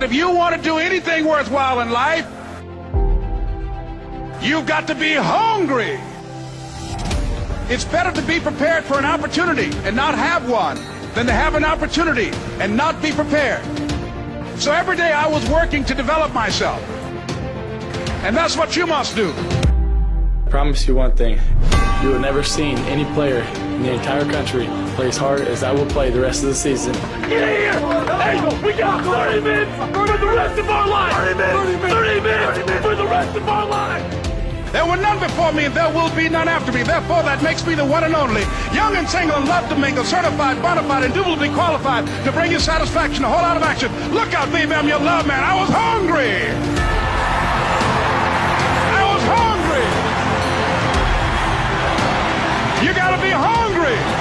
If you want to do anything worthwhile in life, you've got to be hungry. It's better to be prepared for an opportunity and not have one than to have an opportunity and not be prepared. So every day I was working to develop myself. And that's what you must do. I promise you one thing. You will never seen any player in the entire country play as hard as I will play the rest of the season. Get here! Hey, we got 30 minutes for the rest of our life! 30 minutes for the rest of our life! There were none before me, and there will be none after me. Therefore, that makes me the one and only. Young and single and love to mingle, certified, bona fide, indubitably qualified to bring you satisfaction, a whole lot of action. Look out, baby, I'm your love man. I was hungry. I was hungry. You gotta be hungry.